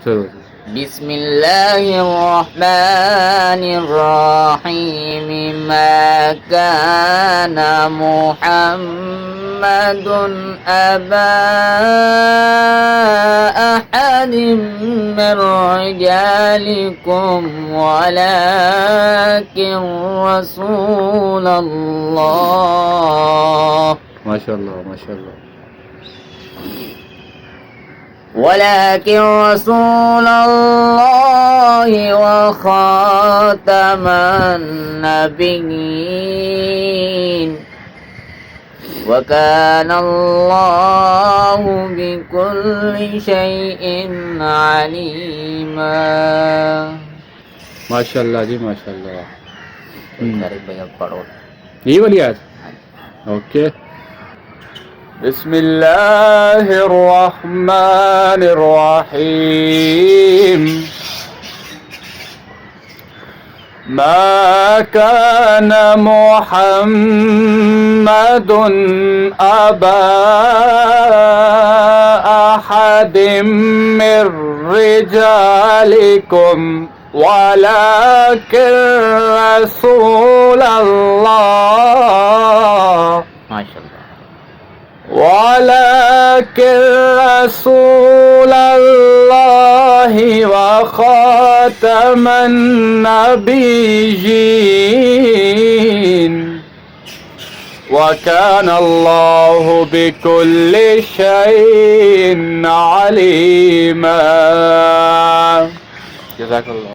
بسم الله الرحمن الرحيم ما كان محمد أبا أحد من رجالكم ولكن رسول الله ما شاء الله ما شاء الله ولكن رسول الله وخاتم النبيين وكان الله بكل شيء عليما ما شاء الله जी माशा अल्लाह भैया पढ़ो ये वाली आयत ओके بسم الله الرحمن الرحيم ما كان محمد أبا أحد من رجالكم ولكن رسول الله ما شاء الله ولكن رسول الله وخاتم النبيين وكان الله بكل شيء عليما. جزاك الله.